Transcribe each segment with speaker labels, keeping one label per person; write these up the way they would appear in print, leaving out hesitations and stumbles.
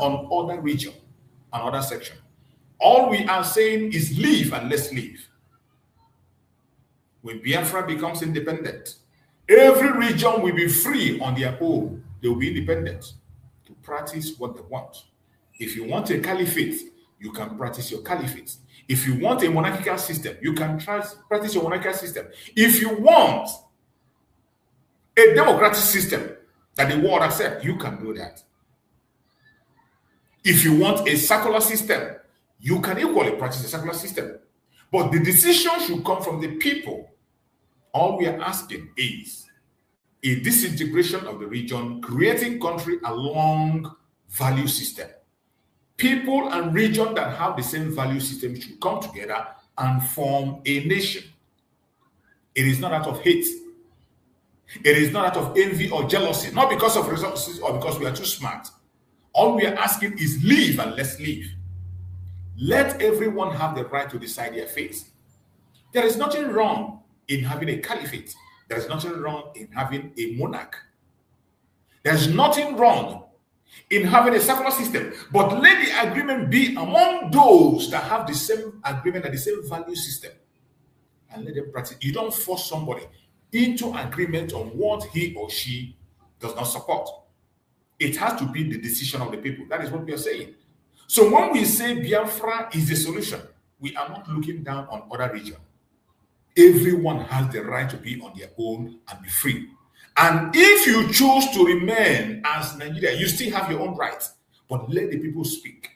Speaker 1: on other region, another section. All we are saying is leave and let's leave. When Biafra becomes independent, every region will be free on their own. They will be independent to practice what they want. If you want a caliphate, you can practice your caliphate. If you want a monarchical system, you can practice your monarchical system. If you want a democratic system that the world accepts, you can do that. If you want a secular system, you can equally practice a secular system. But the decision should come from the people. All we are asking is a disintegration of the region, creating country along value system. People and region that have the same value system should come together and form a nation. It is not out of hate. It is not out of envy or jealousy, not because of resources or because we are too smart. All we are asking is leave and let's leave. Let everyone have the right to decide their fate. There is nothing wrong in having a caliphate. There is nothing wrong in having a monarch. There's nothing wrong in having a secular system. But let the agreement be among those that have the same agreement and the same value system. And let them practice. You don't force somebody into agreement on what he or she does not support. It has to be the decision of the people. That is what we are saying. So when we say Biafra is the solution, we are not looking down on other regions. Everyone has the right to be on their own and be free. And if you choose to remain as Nigeria, you still have your own rights. But let the people speak.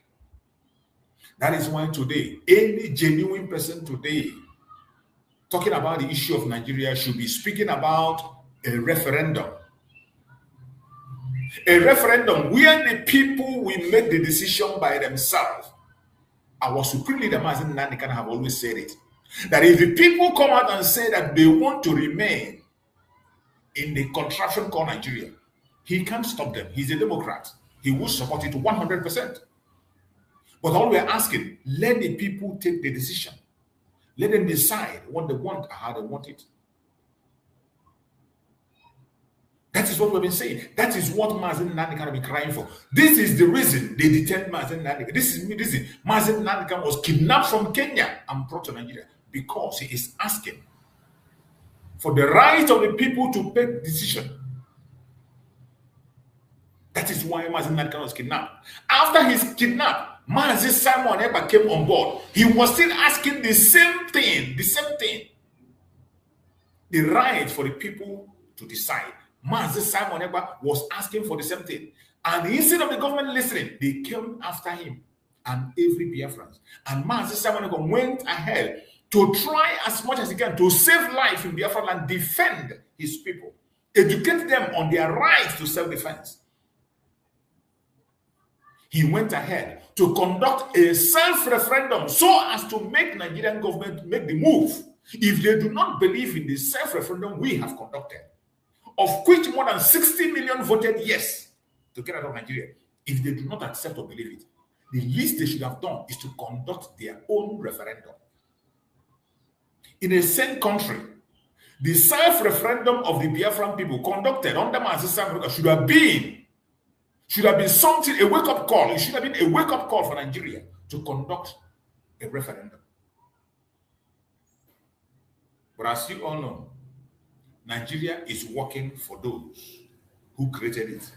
Speaker 1: That is why today, any genuine person today talking about the issue of Nigeria should be speaking about a referendum. A referendum where the people will make the decision by themselves. Our supreme leader, Mazen Nanikan, have always said it. That if the people come out and say that they want to remain in the contraption called Nigeria, he can't stop them. He's a Democrat. He will support it 100%. But all we are asking, let the people take the decision. Let them decide what they want and how they want it. That is what we've been saying. That is what Mazen Nanikan have been crying for. This is the reason they detained Mazen Nanikan. This is Mazen Nanikan was kidnapped from Kenya and brought to Nigeria because he is asking for the right of the people to make decision. That is why Mazen Nanikan was kidnapped. After his kidnap, Mazen Simon Ekpa came on board. He was still asking the same thing. The right for the people to decide. Mazen Simon Ekpa was asking for the same thing. And instead of the government listening, they came after him and every Biafran. And Mazen Simon Ekpa went ahead to try as much as he can to save life in Biafra and defend his people, educate them on their rights to self-defense. He went ahead to conduct a self-referendum so as to make Nigerian government make the move. If they do not believe in the self-referendum we have conducted, of which more than 60 million voted yes to get out of Nigeria, if they do not accept or believe it, the least they should have done is to conduct their own referendum. In a same country, the self-referendum of the Biafran people conducted under Mazen Simon Ekpa should have been something, a wake-up call. It should have been a wake-up call for Nigeria to conduct a referendum. But as you all know, Nigeria is working for those who created it.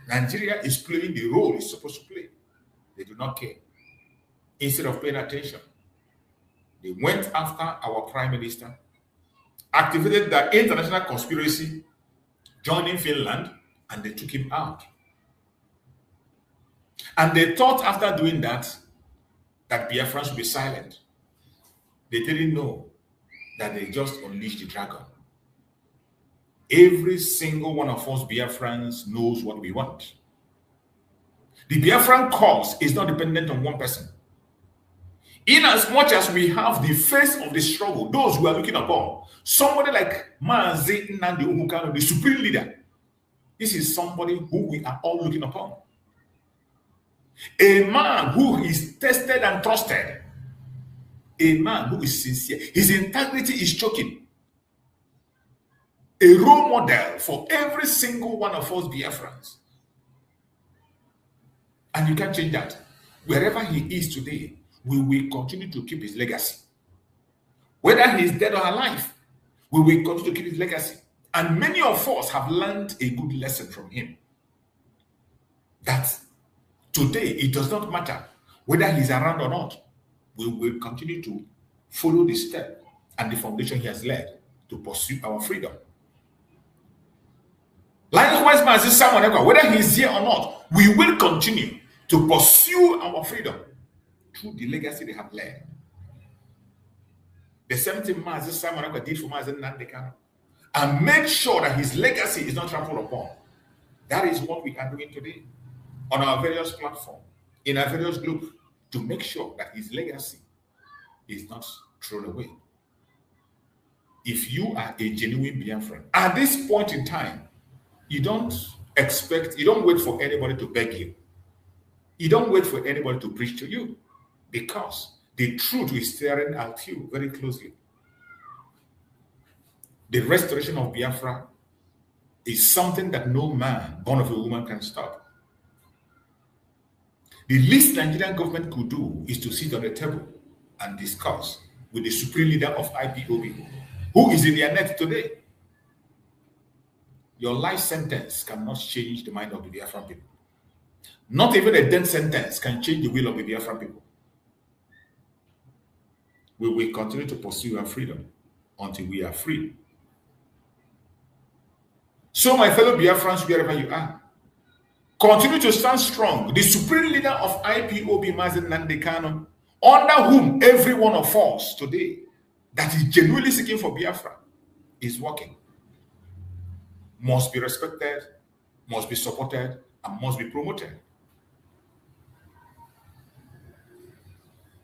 Speaker 1: Nigeria is playing the role it's supposed to play. They do not care. Instead of paying attention, they went after our prime minister, activated the international conspiracy, joining Finland, and they took him out. And they thought after doing that Biafrans would be silent. They didn't know that they just unleashed the dragon. Every single one of us Biafrans knows what we want. The Biafran cause is not dependent on one person. In as much as we have the face of the struggle, those who are looking upon, somebody like Mazi Nnamdi Kanu, the supreme leader, this is somebody who we are all looking upon. A man who is tested and trusted. A man who is sincere. His integrity is choking. A role model for every single one of us Biafrans. And you can't change that. Wherever he is today, we will continue to keep his legacy. Whether he is dead or alive, we will continue to keep his legacy. And many of us have learned a good lesson from him. That today, it does not matter whether he's around or not. We will continue to follow the step and the foundation he has led to pursue our freedom. Likewise, Mazi Simon Ekpa, whether he's here or not, we will continue to pursue our freedom through the legacy they have led. The same thing Mazi Simon Ekpa did for Mazi Nnamdi Kanu, and made sure that his legacy is not trampled upon. That is what we are doing today on our various platforms, in our various groups, to make sure that his legacy is not thrown away. If you are a genuine Biafran, at this point in time, you don't wait for anybody to beg you. You don't wait for anybody to preach to you, because the truth is staring at you very closely. The restoration of Biafra is something that no man born of a woman can stop. The least Nigerian government could do is to sit on the table and discuss with the supreme leader of IPOB, who is in their net today. Your life sentence cannot change the mind of the Biafran people. Not even a death sentence can change the will of the Biafran people. We will continue to pursue our freedom until we are free. So, my fellow Biafrans, wherever you are, continue to stand strong. The supreme leader of IPOB, Mazi Nnamdi Kanu, under whom every one of us today that is genuinely seeking for Biafra is working, must be respected, must be supported, and must be promoted.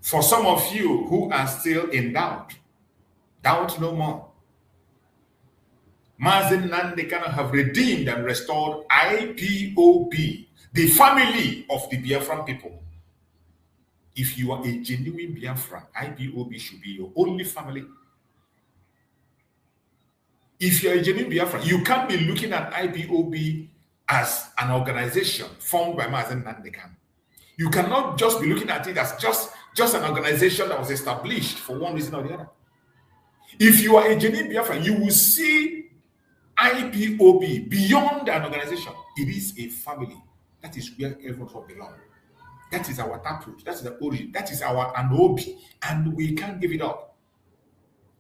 Speaker 1: For some of you who are still in doubt no more. Mazi Nnamdi Kanu have redeemed and restored IPOB, the family of the Biafran people. If you are a genuine Biafran, IPOB should be your only family. If you are a genuine Biafran, you can't be looking at IPOB as an organization formed by Mazi Nnamdi Kanu. You cannot just be looking at it as just an organization that was established for one reason or the other. If you are a genuine Biafran, you will see IPOB beyond an organization. It is a family. That is where everyone belongs. That is our taproot. That is the origin. That is our anobi, and we can't give it up.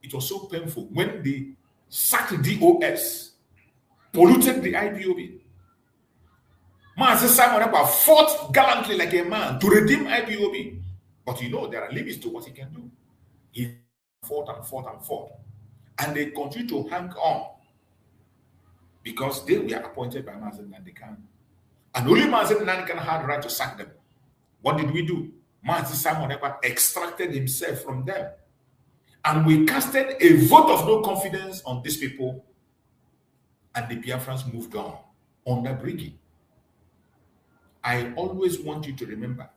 Speaker 1: It was so painful when they sacked DOS, polluted the IPOB. Mazi Simon Ekpa fought gallantly like a man to redeem IPOB. But you know, there are limits to what he can do. He fought and fought and fought. And they continue to hang on because they were appointed by Mazi Nnamdi Kanu. And only Mazi Nnamdi Kanu had the right to sack them. What did we do? Mazi Simon Ekpa extracted himself from them. And we casted a vote of no confidence on these people. And the Biafrans moved on under Briggy. I always want you to remember,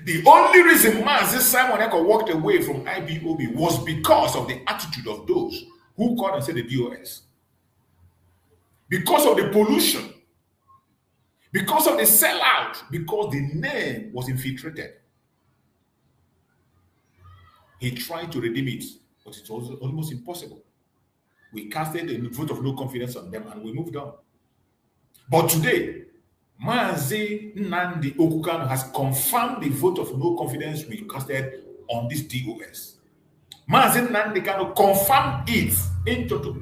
Speaker 1: the only reason Mazi Simon Ekpa walked away from IPOB was because of the attitude of those who called and said the DOS. Because of the pollution, because of the sellout, because the name was infiltrated. He tried to redeem it, but it was almost impossible. We casted a vote of no confidence on them and we moved on. But today, Mazi Nnamdi Kanu has confirmed the vote of no confidence we casted on this DOS. Mazi Nnamdi Kanu confirmed it in total.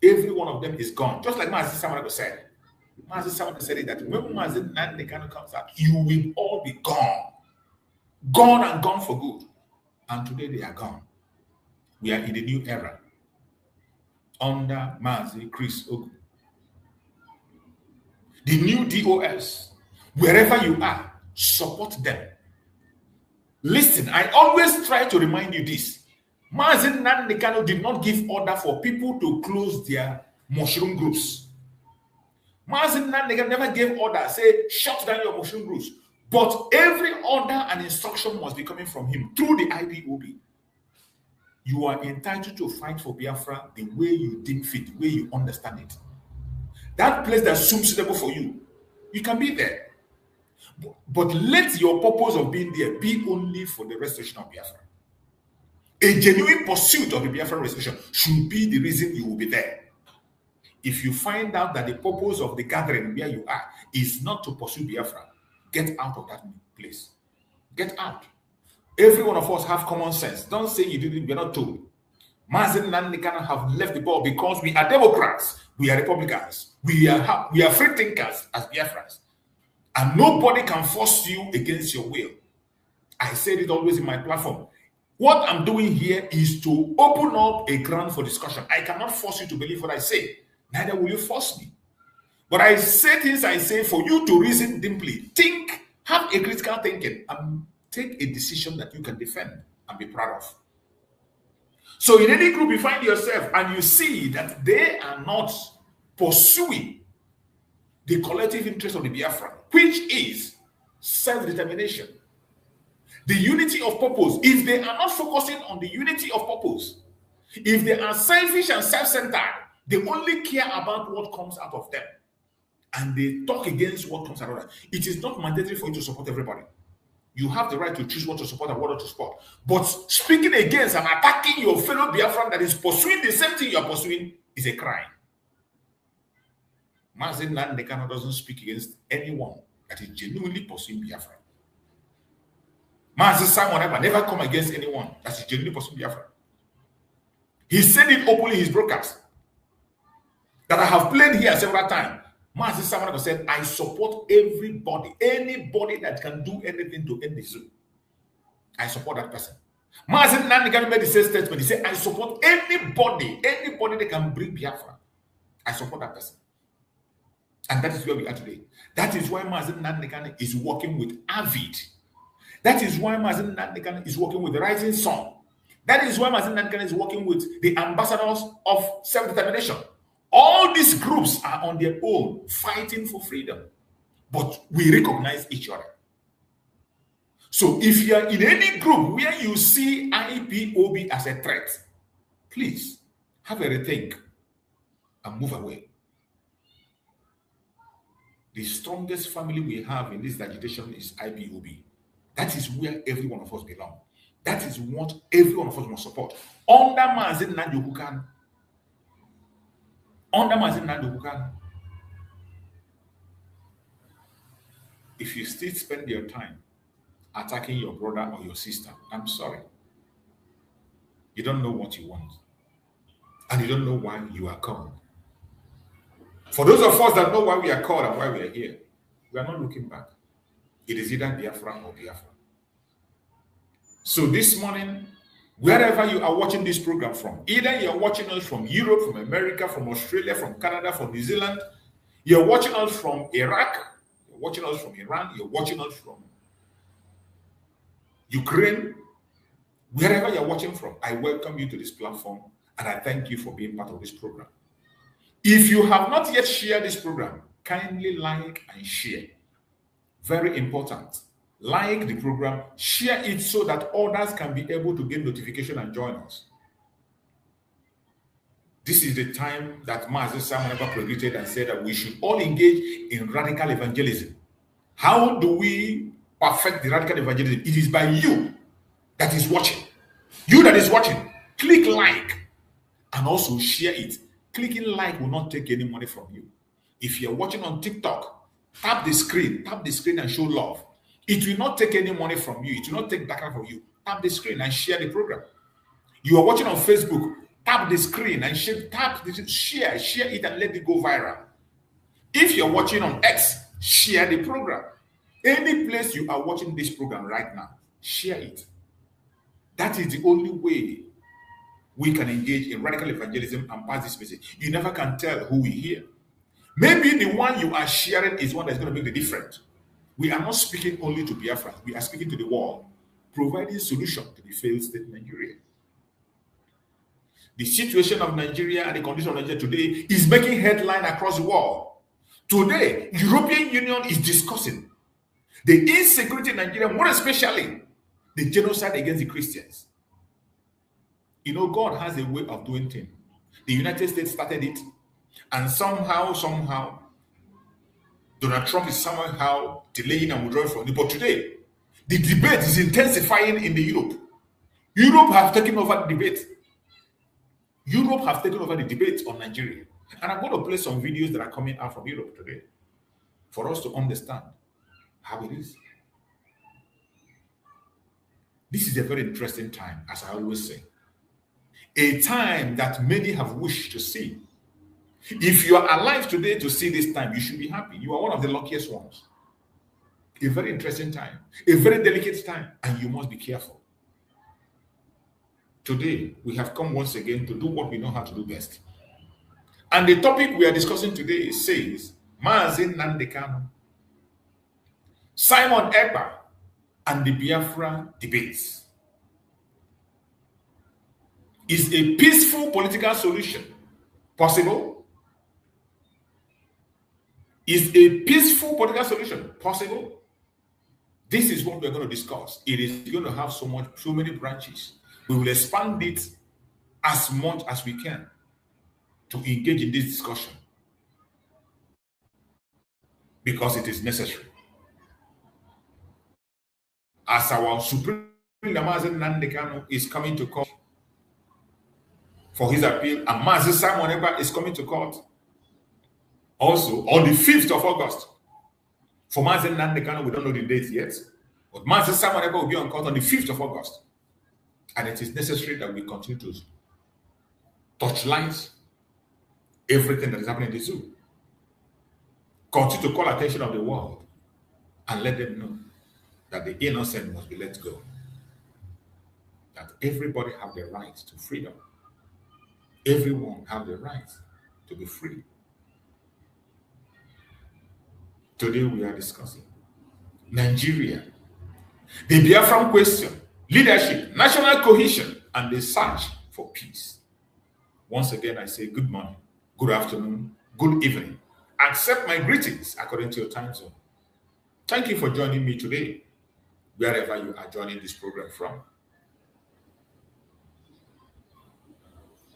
Speaker 1: Every one of them is gone. Just like Mazi Simon Ekpa said. Mazi Simon said it that when Mazi Nnamdi Kanu comes out, you will all be gone. Gone and gone for good. And today they are gone. We are in a new era. Under Mazi Chris Ogu. The new DOS, wherever you are, support them. Listen, I always try to remind you this. Mazi Nnamdi Kanu did not give order for people to close their mushroom groups. Mazi Nnamdi Kanu never gave order, say, shut down your mushroom groups. But every order and instruction must be coming from him through the IPOB. You are entitled to fight for Biafra the way you deem fit, the way you understand it. That place that seems suitable for you, you can be there. But let your purpose of being there be only for the restoration of Biafra. A genuine pursuit of the Biafra restoration should be the reason you will be there. If you find out that the purpose of the gathering where you are is not to pursue Biafra, get out of that place. Get out. Every one of us have common sense. Don't say you didn't, you're not told. Mazen Nandekana have left the ball because we are Democrats, we are Republicans, we are free thinkers as Biafrans. And nobody can force you against your will. I said it always in my platform. What I'm doing here is to open up a ground for discussion. I cannot force you to believe what I say. Neither will you force me. But I say things I say for you to reason deeply. Think, have a critical thinking, and take a decision that you can defend and be proud of. So in any group you find yourself and you see that they are not pursuing the collective interest of the Biafra, which is self-determination, the unity of purpose. If they are not focusing on the unity of purpose, if they are selfish and self-centered, they only care about what comes out of them, and they talk against what comes out of them. It is not mandatory for you to support everybody. You have the right to choose what to support and what not to support. But speaking against and attacking your fellow Biafran that is pursuing the same thing you are pursuing is a crime. Mazen Nandekano doesn't speak against anyone that is genuinely pursuing Biafra. Mazen Simon never come against anyone that is genuinely pursuing Biafra. He said it openly in his broadcast that I have played here several times. Mazen Simon said, I support everybody, anybody that can do anything to end the zoo. I support that person. Mazen Nandekano made the same statement. He said, I support anybody that can bring Biafra. I support that person. And that is where we are today. That is why Mazen Nandekano is working with Avid. That is why Mazen Nandekano is working with the Rising Sun. That is why Mazen Nandekano is working with the ambassadors of self-determination. All these groups are on their own fighting for freedom. But we recognize each other. So if you are in any group where you see IPOB as a threat, please have a rethink and move away. The strongest family we have in this agitation is IPOB. That is where every one of us belong. That is what every one of us must support. Under Mazen Nandekano. Under Mazen Nandekano. If you still spend your time attacking your brother or your sister, I'm sorry. You don't know what you want. And you don't know why you are called. For those of us that know why we are called and why we are here, we are not looking back. It is either Biafra or Biafra. So this morning, wherever you are watching this program from, either you're watching us from Europe, from America, from Australia, from Canada, from New Zealand, you're watching us from Iraq, you're watching us from Iran, you're watching us from Ukraine, wherever you're watching from, I welcome you to this platform and I thank you for being part of this program. If you have not yet shared this program, kindly like and share. Very important. Like the program, share it so that others can be able to get notification and join us. This is the time that Mazen Simon predicted and said that we should all engage in radical evangelism. How do we perfect the radical evangelism? It is by you that is watching. You that is watching, click like and also share it. Clicking like will not take any money from you. If you're watching on TikTok, tap the screen and show love. It will not take any money from you. It will not take background from you. Tap the screen and share the program. You are watching on Facebook, tap the screen and share it and let it go viral. If you're watching on X, share the program. Any place you are watching this program right now, share it. That is the only way we can engage in radical evangelism and pass this message. You never can tell who we hear. Maybe the one you are sharing is one that's going to make the difference. We are not speaking only to Biafra. We are speaking to the world, providing solution to the failed state Nigeria. The situation of Nigeria and the condition of Nigeria today is making headline across the world. Today, European Union is discussing the insecurity in Nigeria, more especially the genocide against the Christians. You know, God has a way of doing things. The United States started it, and somehow, Donald Trump is somehow delaying and withdrawing from it. But today, the debate is intensifying in the Europe. Europe have taken over the debate. Europe have taken over the debate on Nigeria. And I'm going to play some videos that are coming out from Europe today for us to understand how it is. This is a very interesting time, as I always say. A time that many have wished to see. If you are alive today to see this time, you should be happy. You are one of the luckiest ones. A very interesting time, a very delicate time, and you must be careful. Today, we have come once again to do what we know how to do best. And the topic we are discussing today says, Mazi Nnamdi Kanu, Simon Ekpa, and the Biafra debates. Is a peaceful political solution possible? Is a peaceful political solution possible? This is what we're going to discuss. It is going to have so many branches. We will expand it as much as we can to engage in this discussion because it is necessary. As our Supreme Mazi Nnamdi Kanu is coming to court for his appeal, and Mazi Simon Ekpa is coming to court also on the 5th of August. For Mazi Nnamdi Kanu, we don't know the date yet, but Mazi Simon Ekpa will be on court on the 5th of August. And it is necessary that we continue to touchlight everything that is happening in the zoo. Continue to call attention of the world and let them know that the innocent must be let go. That everybody have the right to freedom. Everyone have the right to be free. Today we are discussing Nigeria, the Biafran question, leadership, national cohesion, and the search for peace. Once again, I say good morning, good afternoon, good evening. Accept my greetings according to your time zone. Thank you for joining me today, wherever you are joining this program from.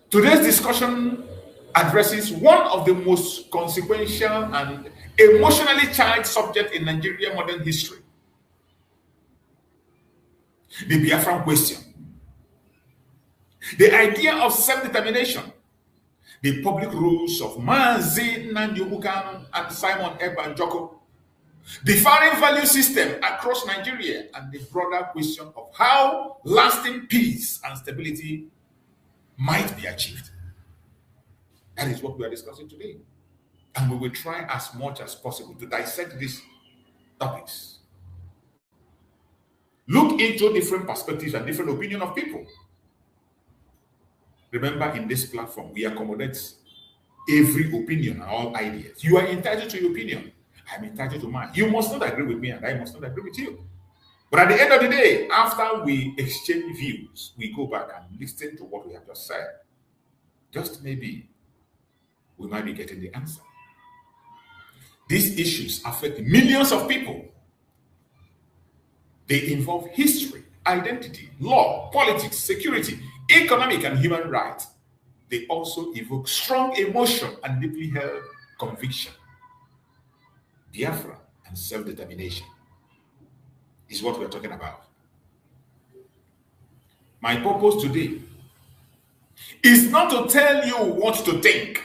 Speaker 1: Today's discussion addresses one of the most consequential and emotionally charged subjects in Nigerian modern history. The Biafran question. The idea of self-determination. The public rules of Mazi Nnamdi Kanu and Simon Ekpa Njoko. The foreign value system across Nigeria, and the broader question of how lasting peace and stability might be achieved. That is what we are discussing today. And we will try as much as possible to dissect these topics. Look into different perspectives and different opinions of people. Remember, in this platform, we accommodate every opinion and all ideas. You are entitled to your opinion. I'm entitled to mine. You must not agree with me, and I must not agree with you. But at the end of the day, after we exchange views, we go back and listen to what we have just said. Just maybe we might be getting the answer. These issues affect millions of people. They involve history, identity, law, politics, security, economic and human rights. They also evoke strong emotion and deeply held conviction. Biafra and self-determination is what we're talking about. My purpose today is not to tell you what to think.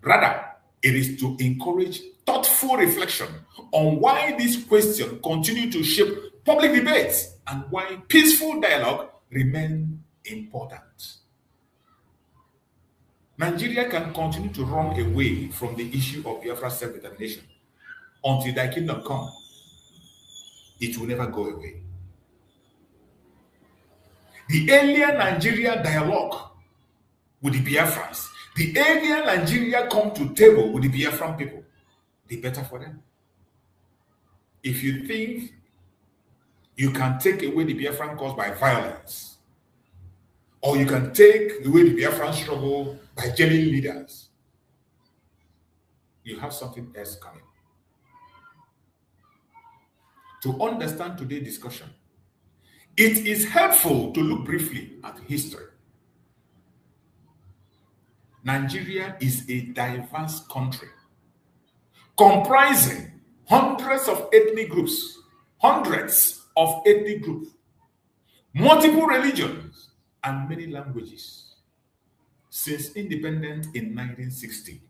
Speaker 1: Rather, it is to encourage thoughtful reflection on why this question continues to shape public debates and why peaceful dialogue remains important. Nigeria can continue to run away from the issue of Biafra self-determination until thy kingdom come. It will never go away. The earlier Nigeria dialogue with the Biafrans, the earlier Nigeria come to table with the Biafran people, the better for them. If you think you can take away the Biafran cause by violence, or you can take away the Biafran struggle by gelling leaders, you have something else coming. To understand today's discussion, it is helpful to look briefly at history. Nigeria is a diverse country comprising hundreds of ethnic groups, multiple religions, and many languages. Since independence in 1960,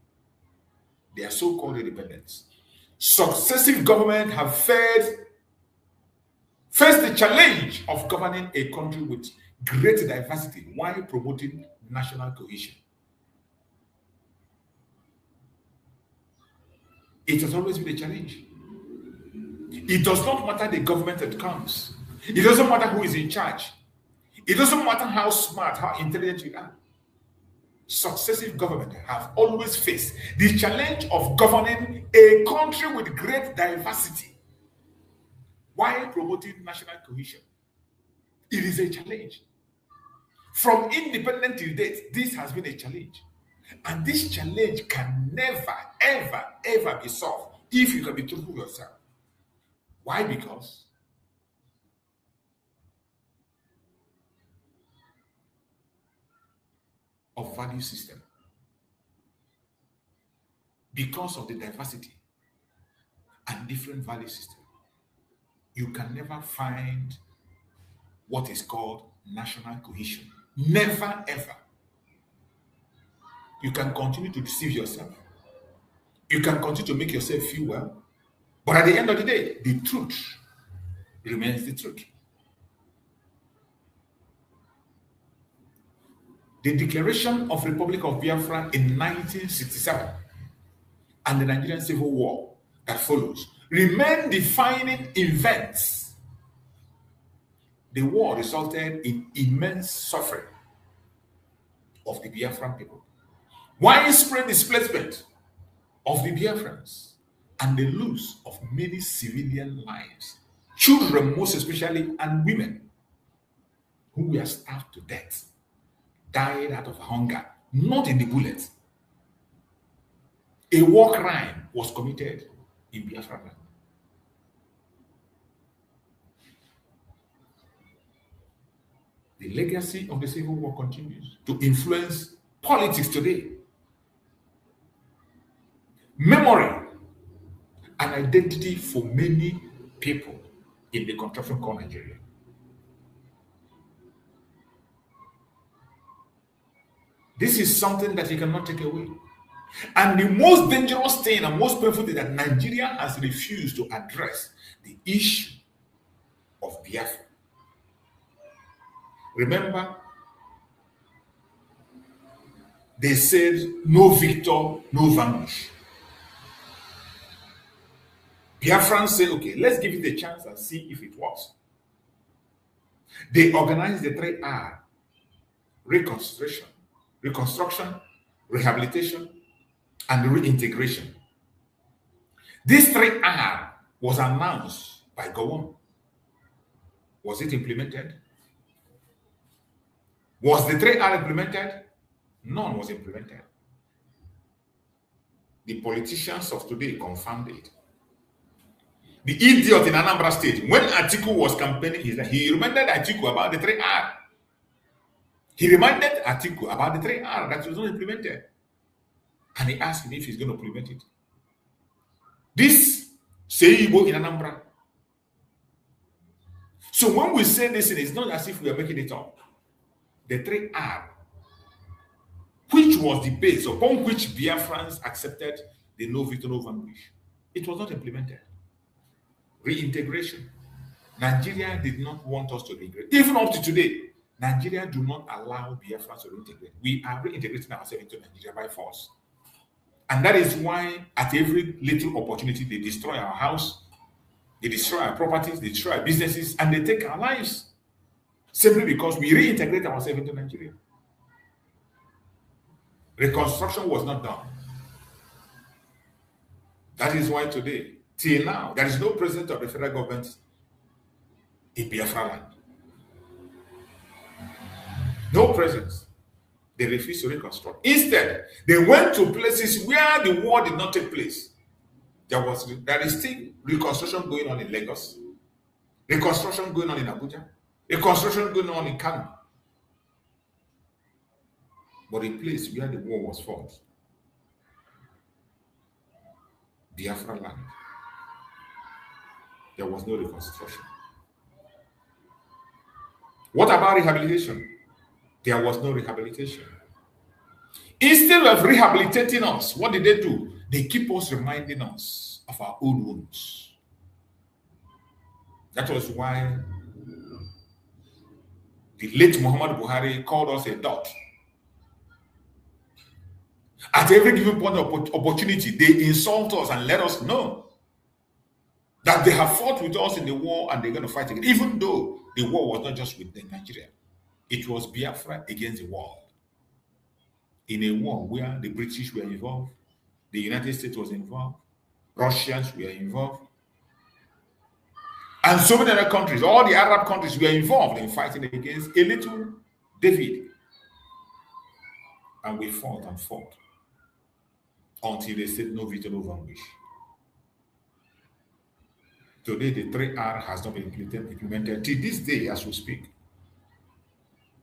Speaker 1: their so-called independence, successive governments have faced the challenge of governing a country with great diversity while promoting national cohesion. It has always been a challenge. It does not matter the government that comes. It doesn't matter who is in charge. It doesn't matter how smart, how intelligent you are. Successive governments have always faced the challenge of governing a country with great diversity while promoting national cohesion. It is a challenge. From independence till date, this has been a challenge. And this challenge can never, ever, ever be solved if you can be truthful with yourself. Why? Because of value system. Because of the diversity and different value system, you can never find what is called national cohesion. Never, ever. You can continue to deceive yourself. You can continue to make yourself feel well. But at the end of the day, the truth remains the truth. The Declaration of Republic of Biafra in 1967 and the Nigerian Civil War that follows remain defining events. The war resulted in immense suffering of the Biafran people, widespread displacement of the Biafrans, and the loss of many civilian lives, children most especially, and women who were starved to death, died out of hunger, not in the bullet. A war crime was committed in Biafra land. The legacy of the Civil War continues to influence politics today. Memory and identity for many people in the contraption called Nigeria. This is something that you cannot take away. And the most dangerous thing and most painful thing that Nigeria has refused to address the issue of Biafra. Remember, they said, no victor, no vanquish. Biafrans say, okay, let's give it a chance and see if it works. They organized the 3R: reconstruction, rehabilitation, and reintegration. This 3R was announced by Gowon. Was it implemented? Was the 3R implemented? None was implemented. The politicians of today confirmed it. The idiot in Anambra State, when Atiku was campaigning, he reminded Atiku about the 3R. He reminded Atiku about the 3R that was not implemented. And he asked him if he's going to implement it. This Seibo in Anambra. So when we say this, it's not as if we are making it up. The 3R, which was the base upon which Biafrans accepted the no victor, no vanquish, it was not implemented. Reintegration. Nigeria did not want us to reintegrate. Even up to today, Nigeria do not allow Biafrans to reintegrate. We are reintegrating ourselves into Nigeria by force. And that is why at every little opportunity, they destroy our house, they destroy our properties, they destroy our businesses, and they take our lives. Simply because we reintegrate ourselves into Nigeria. Reconstruction was not done. That is why today, till now, there is no president of the federal government in Biafra land. No presence. They refused to reconstruct. Instead, they went to places where the war did not take place. There is still reconstruction going on in Lagos, reconstruction going on in Abuja, reconstruction going on in Kano. But the place where the war was fought, Biafra land. There was no reconstruction. What about rehabilitation? There was no rehabilitation. Instead of rehabilitating us, what did they do? They keep us reminding us of our own wounds. That was why the late Muhammad Buhari called us a dot. At every given point of opportunity, they insult us and let us know that they have fought with us in the war and they're going to fight again, even though the war was not just with Nigeria. It was Biafra against the world. In a war where the British were involved, the United States was involved, Russians were involved, and so many other countries, all the Arab countries were involved in fighting against a little David. And we fought and fought until they said no veto, no vanquish. Today, the 3R has not been implemented till this day as we speak.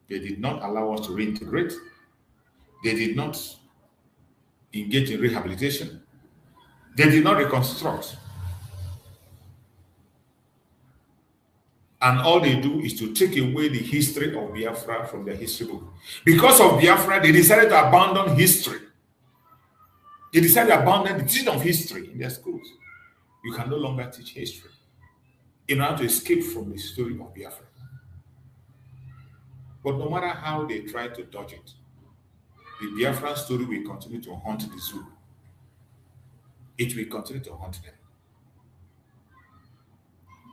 Speaker 1: They did not allow us to reintegrate. They did not engage in rehabilitation. They did not reconstruct. And all they do is to take away the history of Biafra from their history book. Because of Biafra, they decided to abandon history. They decided to abandon the teaching of history in their schools. You can no longer teach history in order to escape from the story of Biafra. But no matter how they try to dodge it, the Biafran story will continue to haunt the zoo. It will continue to haunt them.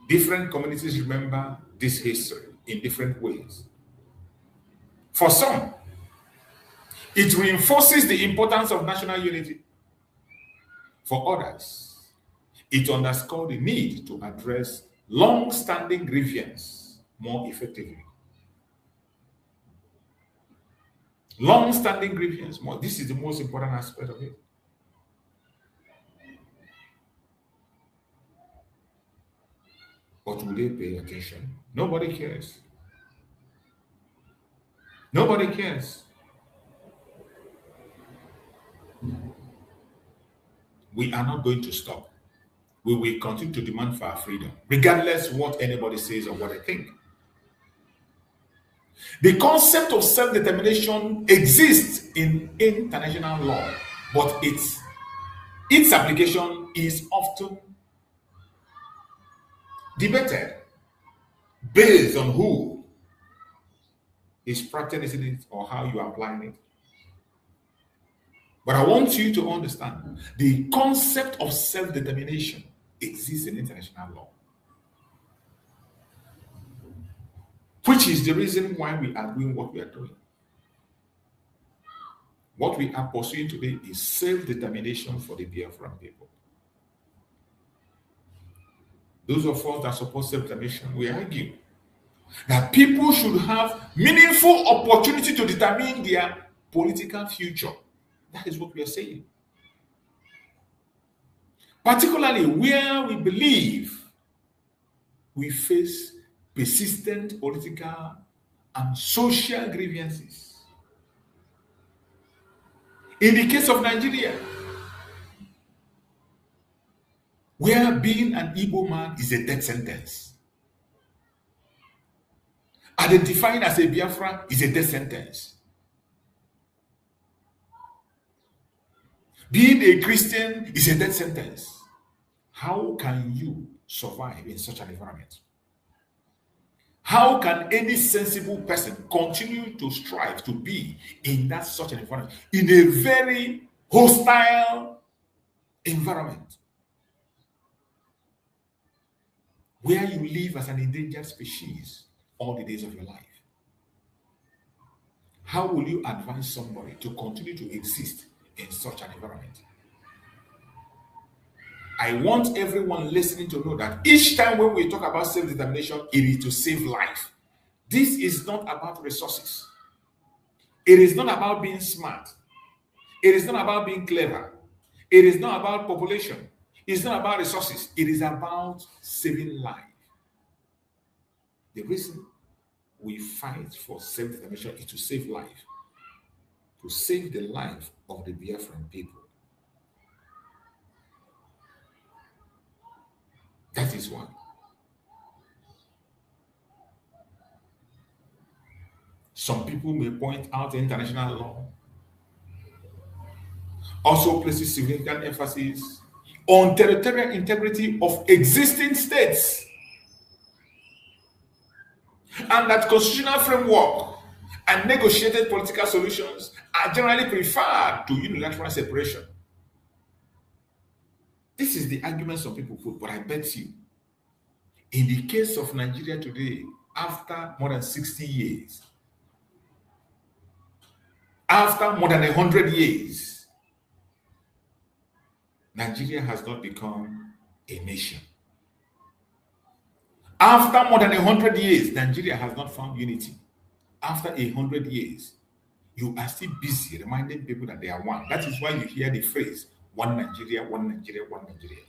Speaker 1: Different communities remember this history in different ways. For some, it reinforces the importance of national unity. For others, it underscores the need to address long-standing grievances more effectively. Long-standing grievances more. This is the most important aspect of it. But will they pay attention? Nobody cares. Nobody cares. We are not going to stop. We will continue to demand for our freedom, regardless what anybody says or what they think. The concept of self-determination exists in international law, but its application is often debated based on who is practicing it or how you are applying it. But I want you to understand the concept of self-determination exists in international law, which is the reason why we are doing what we are doing. What we are pursuing today is self-determination for the Biafran people. Those of us that support self-determination, we argue that people should have meaningful opportunity to determine their political future. That is what we are saying. Particularly where we believe we face persistent political and social grievances. In the case of Nigeria, where being an Igbo man is a death sentence, identifying as a Biafra is a death sentence. Being a Christian is a death sentence. How can you survive in such an environment? How can any sensible person continue to strive to be in such an environment, in a very hostile environment, where you live as an endangered species all the days of your life? How will you advise somebody to continue to exist in such an environment? I want everyone listening to know that each time when we talk about self-determination, it is to save life. This is not about resources. It is not about being smart. It is not about being clever. It is not about population. It's not about resources. It is about saving life. The reason we fight for self-determination is to save life. To save the life of the Biafran people. That is why. Some people may point out international law also places significant emphasis on territorial integrity of existing states, and that constitutional framework and negotiated political solutions are generally preferred to unilateral separation. This is the argument some people put, but I bet you, in the case of Nigeria today, after more than 60 years, after more than 100 years, Nigeria has not become a nation. After more than 100 years, Nigeria has not found unity. After 100 years, you are still busy reminding people that they are one. That is why you hear the phrase, one Nigeria, one Nigeria, one Nigeria.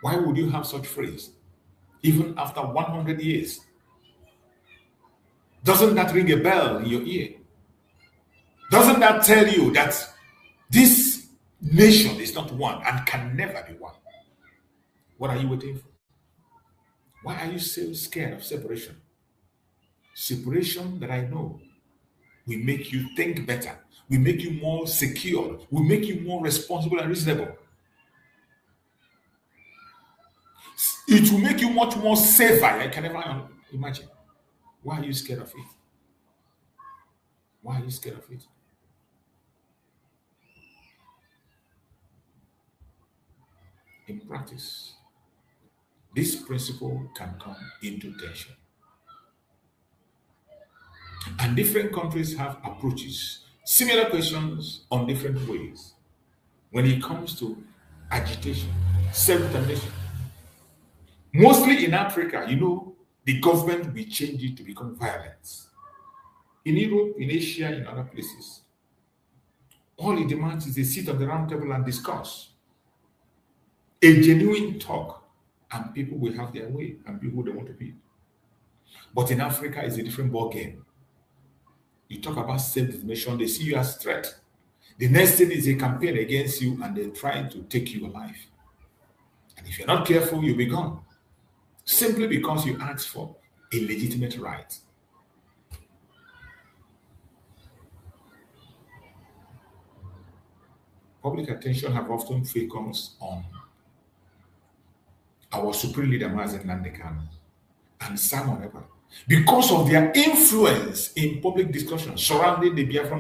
Speaker 1: Why would you have such phrase, even after 100 years? Doesn't that ring a bell in your ear? Doesn't that tell you that this nation is not one and can never be one? What are you waiting for? Why are you so scared of separation? Separation that I know will make you think better, will make you more secure, will make you more responsible and reasonable. It will make you much more safer. I can never imagine. Why are you scared of it? Why are you scared of it? In practice, this principle can come into tension. And different countries have approaches, similar questions on different ways when it comes to agitation, self-determination. Mostly in Africa, the government will change it to become violence. In Europe, in Asia, in other places, all it demands is a seat on the round table and discuss. A genuine talk, and people will have their way and be who they want to be. But in Africa, it's a different ball game. You talk about self-determination, they see you as a threat. The next thing is a campaign against you, and they're trying to take you alive. And if you're not careful, you'll be gone. Simply because you asked for a legitimate right. Public attention have often focused on our supreme leader, Mazen Nandekano, and Simon Ekpa, because of their influence in public discussion surrounding the Biafra